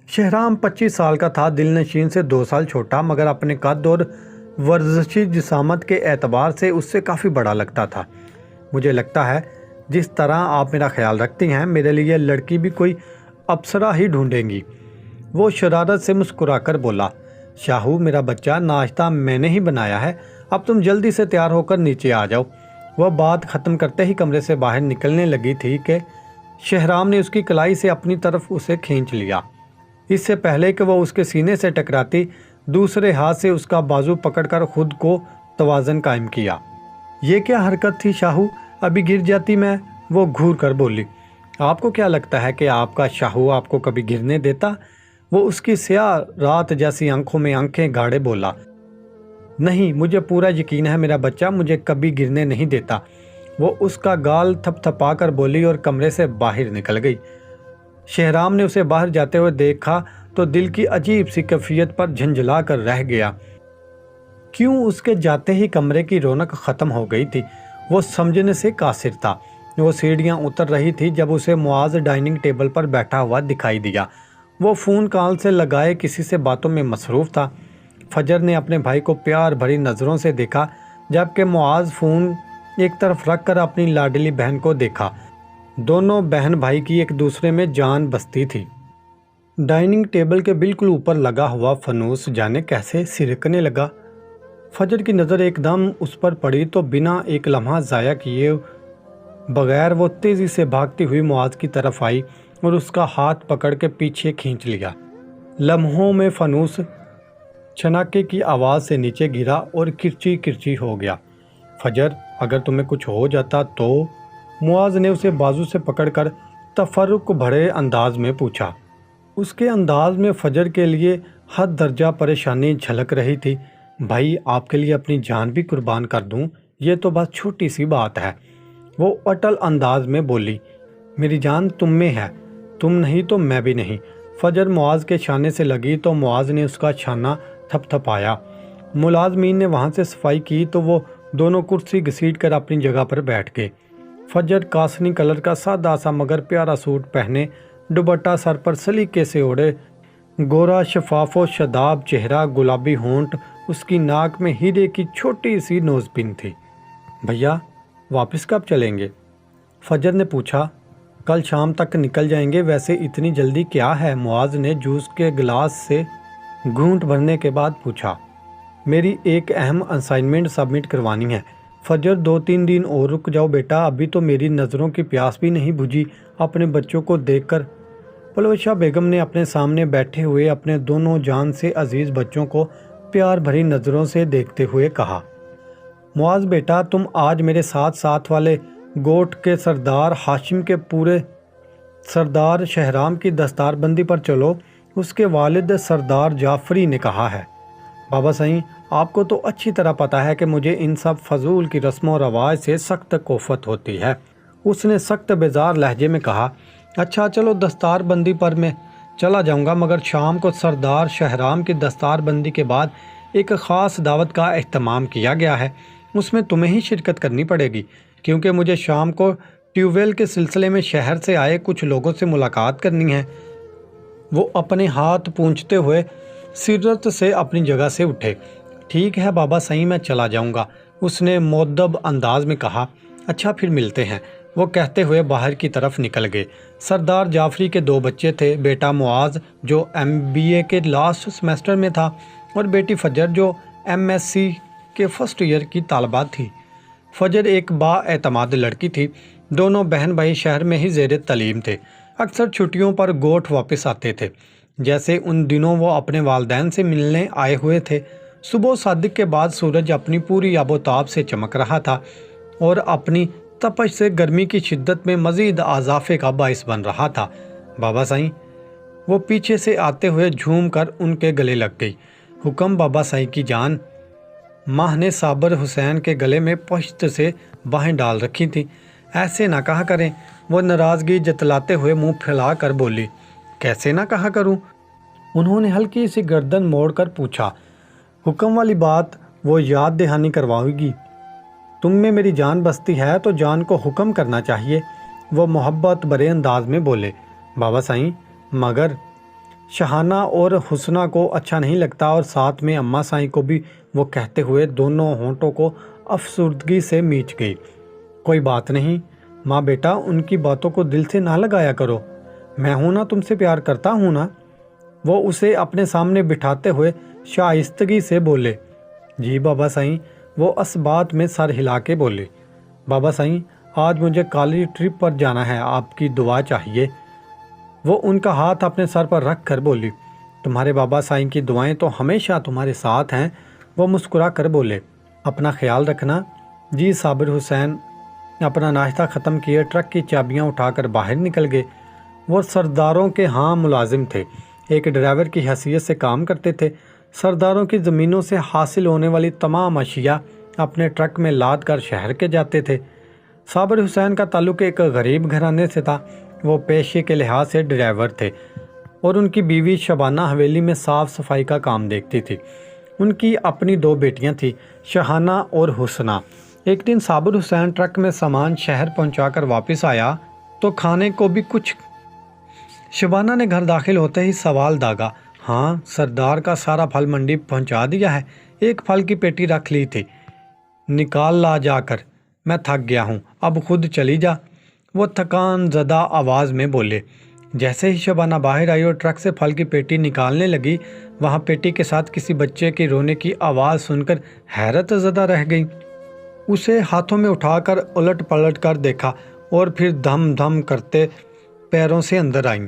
شہرام 25 سال کا تھا، دل نشین سے 2 سال چھوٹا، مگر اپنے قد اور ورزشی جسامت کے اعتبار سے اس سے کافی بڑا لگتا تھا۔ مجھے لگتا ہے جس طرح آپ میرا خیال رکھتی ہیں، میرے لیے لڑکی بھی کوئی اپسرا ہی ڈھونڈیں گی۔ وہ شرارت سے مسکرا کر بولا، شاہو میرا بچہ، ناشتہ میں نے ہی بنایا ہے، اب تم جلدی سے تیار ہو کر نیچے آ جاؤ۔ وہ بات ختم کرتے ہی کمرے سے باہر نکلنے لگی تھی کہ شہرام نے اس کی کلائی سے اپنی طرف اسے کھینچ لیا۔ اس سے پہلے کہ وہ اس کے سینے سے ٹکراتی، دوسرے ہاتھ سے اس کا بازو پکڑ کر خود کو توازن قائم کیا۔ یہ کیا حرکت تھی شاہو، ابھی گر جاتی میں، وہ گھور کر بولی۔ آپ کو کیا لگتا ہے کہ آپ کا شاہو آپ کو کبھی گرنے دیتا؟ وہ اس کی سیاہ رات جیسی آنکھوں میں آنکھیں گاڑے بولا۔ نہیں، مجھے پورا یقین ہے میرا بچہ مجھے کبھی گرنے نہیں دیتا، وہ اس کا گال تھپ تھپا کر بولی اور کمرے سے باہر نکل گئی۔ شہرام نے اسے باہر جاتے ہوئے دیکھا تو دل کی عجیب سی کیفیت پر جھنجھلا کر رہ گیا۔ کیوں اس کے جاتے ہی کمرے کی رونق ختم ہو گئی تھی، وہ سمجھنے سے قاصر تھا۔ وہ سیڑھیاں اتر رہی تھی جب اسے معاذ ڈائننگ ٹیبل پر بیٹھا ہوا دکھائی دیا۔ وہ فون کال سے لگائے کسی سے باتوں میں مصروف تھا۔ فجر نے اپنے بھائی کو پیار بھری نظروں سے دیکھا، جبکہ معاذ فون ایک طرف رکھ کر اپنی لاڈلی بہن کو دیکھا۔ دونوں بہن بھائی کی ایک دوسرے میں جان بستی تھی۔ ڈائننگ ٹیبل کے بالکل اوپر لگا ہوا فانوس جانے کیسے سرکنے لگا۔ فجر کی نظر ایک دم اس پر پڑی تو بنا ایک لمحہ ضائع کیے بغیر وہ تیزی سے بھاگتی ہوئی معاذ کی طرف آئی اور اس کا ہاتھ پکڑ کے پیچھے کھینچ لیا۔ لمحوں میں فانوس چھناکے کی آواز سے نیچے گرا اور کرچی کرچی ہو گیا۔ فجر، اگر تمہیں کچھ ہو جاتا تو؟ معاذ نے اسے بازو سے پکڑ کر تفرق بھرے انداز میں پوچھا۔ اس کے انداز میں فجر کے لیے حد درجہ پریشانی جھلک رہی تھی۔ بھائی، آپ کے لیے اپنی جان بھی قربان کر دوں، یہ تو بس چھوٹی سی بات ہے، وہ اٹل انداز میں بولی۔ میری جان تم میں ہے، تم نہیں تو میں بھی نہیں۔ فجر معاذ کے شانے سے لگی تو معاذ نے اس کا شانہ تھپ تھپایا۔ ملازمین نے وہاں سے صفائی کی تو وہ دونوں کرسی گھسیٹ کر اپنی جگہ پر بیٹھ گئے۔ فجر کاسنی کلر کا سادہ سا مگر پیارا سوٹ پہنے، دوپٹہ سر پر سلیقے سے اوڑھے، گورا شفاف و شاداب چہرہ، گلابی ہونٹ، اس کی ناک میں ہیرے کی چھوٹی سی نوز پن تھی۔ بھیا، واپس کب چلیں گے؟ فجر نے پوچھا۔ کل شام تک نکل جائیں گے، ویسے اتنی جلدی کیا ہے؟ معاذ نے جوس کے گلاس سے گھونٹ بھرنے کے بعد پوچھا۔ میری ایک اہم اسائنمنٹ سبمٹ کروانی ہے۔ فجر، 2-3 دن اور رک جاؤ بیٹا، ابھی تو میری نظروں کی پیاس بھی نہیں بجھی۔ اپنے بچوں کو دیکھ کر پلوشہ بیگم نے اپنے سامنے بیٹھے ہوئے اپنے دونوں جان سے عزیز بچوں کو پیار بھری نظروں سے دیکھتے ہوئے کہا۔ معاذ بیٹا، تم آج میرے ساتھ والے گوٹ کے سردار ہاشم کے پورے سردار شہرام کی دستار بندی پر چلو، اس کے والد سردار جعفری نے کہا ہے۔ بابا سائیں، آپ کو تو اچھی طرح پتہ ہے کہ مجھے ان سب فضول کی رسم و رواج سے سخت کوفت ہوتی ہے، اس نے سخت بیزار لہجے میں کہا۔ اچھا چلو، دستار بندی پر میں چلا جاؤں گا، مگر شام کو سردار شہرام کی دستار بندی کے بعد ایک خاص دعوت کا اہتمام کیا گیا ہے، اس میں تمہیں ہی شرکت کرنی پڑے گی، کیونکہ مجھے شام کو ٹیوب ویل کے سلسلے میں شہر سے آئے کچھ لوگوں سے ملاقات کرنی ہے۔ وہ اپنے ہاتھ پونچھتے ہوئے سرت سے اپنی جگہ سے اٹھے۔ ٹھیک ہے بابا سائیں، میں چلا جاؤں گا، اس نے مؤدب انداز میں کہا۔ اچھا پھر ملتے ہیں، وہ کہتے ہوئے باہر کی طرف نکل گئے۔ سردار جعفری کے 2 بچے تھے، بیٹا معاذ جو MBA کے لاسٹ سیمسٹر میں تھا اور بیٹی فجر جو MSc کے فرسٹ ایئر کی طالبہ تھی۔ فجر ایک با اعتماد لڑکی تھی، دونوں بہن بھائی شہر میں ہی زیر تعلیم تھے، اکثر چھٹیوں پر گوٹھ واپس آتے تھے، جیسے ان دنوں وہ اپنے والدین سے ملنے آئے ہوئے تھے۔ صبح صادق کے بعد سورج اپنی پوری آب و تاب سے چمک رہا تھا اور اپنی تپش سے گرمی کی شدت میں مزید اضافے کا باعث بن رہا تھا۔ بابا سائیں، وہ پیچھے سے آتے ہوئے جھوم کر ان کے گلے لگ گئی۔ حکم بابا سائیں کی جان۔ ماں نے صابر حسین کے گلے میں پشت سے باہیں ڈال رکھی تھی۔ ایسے نہ کہا کریں، وہ ناراضگی جتلاتے ہوئے منہ پھیلا کر بولی۔ کیسے نہ کہا کروں؟ انہوں نے ہلکی سی گردن موڑ کر پوچھا۔ حکم والی بات وہ یاد دہانی کرواؤ گی؟ تم میں میری جان بستی ہے تو جان کو حکم کرنا چاہیے، وہ محبت بھرے انداز میں بولے۔ بابا سائیں، مگر شہانہ اور حسنہ کو اچھا نہیں لگتا اور ساتھ میں اماں سائیں کو بھی، وہ کہتے ہوئے دونوں ہونٹوں کو افسردگی سے میچ گئی۔ کوئی بات نہیں ماں بیٹا، ان کی باتوں کو دل سے نہ لگایا کرو، میں ہوں نا، تم سے پیار کرتا ہوں نا۔ وہ اسے اپنے سامنے بٹھاتے ہوئے شائستگی سے بولے۔ جی بابا سائیں، وہ اس بات میں سر ہلا کے بولے۔ بابا سائیں، آج مجھے کالج ٹرپ پر جانا ہے، آپ کی دعا چاہیے۔ وہ ان کا ہاتھ اپنے سر پر رکھ کر بولی۔ تمہارے بابا سائیں کی دعائیں تو ہمیشہ تمہارے ساتھ ہیں، وہ مسکرا کر بولے۔ اپنا خیال رکھنا۔ جی صابر حسین اپنا ناشتہ ختم کیے ٹرک کی چابیاں اٹھا کر باہر نکل گئے۔ وہ سرداروں کے ہاں ملازم تھے، ایک ڈرائیور کی حیثیت سے کام کرتے تھے۔ سرداروں کی زمینوں سے حاصل ہونے والی تمام اشیاء اپنے ٹرک میں لاد کر شہر کے جاتے تھے۔ صابر حسین کا تعلق ایک غریب گھرانے سے تھا۔ وہ پیشے کے لحاظ سے ڈرائیور تھے اور ان کی بیوی شبانہ حویلی میں صاف صفائی کا کام دیکھتی تھی۔ ان کی اپنی 2 بیٹیاں تھیں، شہانہ اور حسنہ۔ ایک دن صابر حسین ٹرک میں سامان شہر پہنچا کر واپس آیا تو کھانے کو بھی کچھ۔ شبانہ نے گھر داخل ہوتے ہی سوال داغا۔ ہاں، سردار کا سارا پھل منڈی پہنچا دیا ہے، ایک پھل کی پیٹی رکھ لی تھی، نکال لا جا کر، میں تھک گیا ہوں، اب خود چلی جا، وہ تھکان زدہ آواز میں بولے۔ جیسے ہی شبانہ باہر آئی اور ٹرک سے پھل کی پیٹی نکالنے لگی، وہاں پیٹی کے ساتھ کسی بچے کے رونے کی آواز سن کر حیرت زدہ رہ گئی۔ اسے ہاتھوں میں اٹھا کر الٹ پلٹ کر دیکھا اور پھر دھم دھم کرتے پیروں سے اندر آئیں۔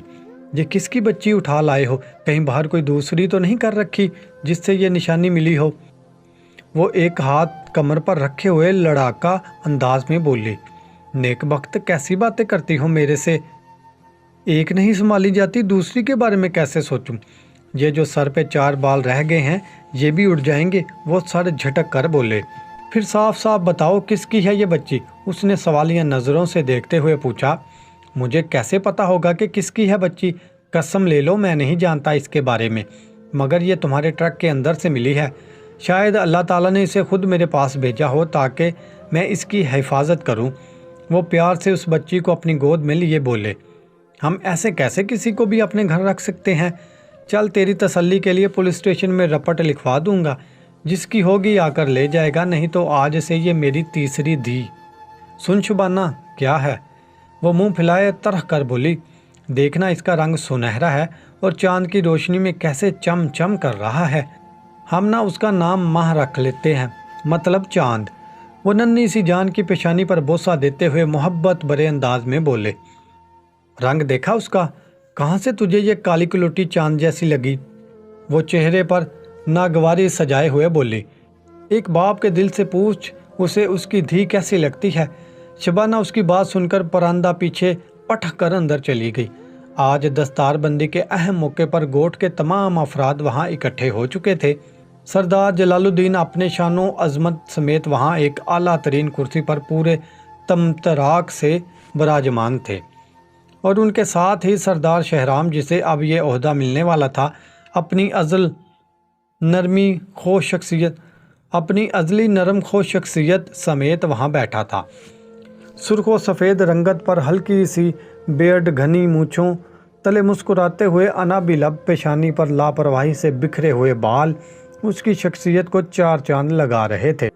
یہ کس کی بچی اٹھا لائے ہو؟ کہیں باہر کوئی دوسری تو نہیں کر رکھی جس سے یہ نشانی ملی ہو؟ وہ ایک ہاتھ کمر پر رکھے ہوئے لڑاکا انداز میں بولی۔ نیک بخت، کیسی باتیں کرتی ہو میرے سے؟ ایک نہیں سنبھالی جاتی، دوسری کے بارے میں کیسے سوچوں؟ یہ جو سر پہ 4 بال رہ گئے ہیں یہ بھی اڑ جائیں گے، وہ سر جھٹک کر بولے۔ پھر صاف صاف بتاؤ کس کی ہے یہ بچی؟ اس نے سوالیہ نظروں سے دیکھتے ہوئے پوچھا۔ مجھے کیسے پتا ہوگا کہ کس کی ہے بچی؟ قسم لے لو میں نہیں جانتا اس کے بارے میں، مگر یہ تمہارے ٹرک کے اندر سے ملی ہے۔ شاید اللہ تعالیٰ نے اسے خود میرے پاس بھیجا ہو تاکہ میں اس کی حفاظت کروں۔ وہ پیار سے اس بچی کو اپنی گود میں لیے بولے۔ ہم ایسے کیسے کسی کو بھی اپنے گھر رکھ سکتے ہیں؟ چل تیری تسلی کے لیے پولیس اسٹیشن میں رپٹ لکھوا دوں گا، جس کی ہوگی آ کر لے جائے گا، نہیں تو آج سے یہ میری تیسری دھی۔ سن شبانہ، کیا ہے؟ وہ منہ پھلائے طرح کر بولی۔ دیکھنا اس کا رنگ سنہرا ہے اور چاند کی روشنی میں کیسے چم چم کر رہا ہے۔ ہم نہ اس کا نام ماہ رکھ لیتے ہیں، مطلب چاند۔ وہ ننھی سی جان کی پیشانی پر بوسہ دیتے ہوئے محبت بھرے انداز میں بولے۔ رنگ دیکھا اس کا؟ کہاں سے تجھے یہ کالی کلوٹی چاند جیسی لگی؟ وہ چہرے پر ناگواری سجائے ہوئے بولی۔ ایک باپ کے دل سے پوچھ اسے اس کی دھی کیسی لگتی ہے۔ شبانہ اس کی بات سن کر پراندہ پیچھے پٹھ کر اندر چلی گئی۔ آج دستار بندی کے اہم موقع پر گوٹ کے تمام افراد وہاں اکٹھے ہو چکے تھے۔ سردار جلال الدین اپنے شان و عظمت سمیت وہاں ایک اعلیٰ ترین کرسی پر پورے تمطراق سے براجمان تھے، اور ان کے ساتھ ہی سردار شہرام، جسے اب یہ عہدہ ملنے والا تھا، اپنی ازلی نرم خو شخصیت سمیت وہاں بیٹھا تھا۔ سرخ و سفید رنگت پر ہلکی سی بیئرڈ، گھنی مونچھوں تلے مسکراتے ہوئے انابی لب، پیشانی پر لاپرواہی سے بکھرے ہوئے بال اس کی شخصیت کو 4 چاند لگا رہے تھے۔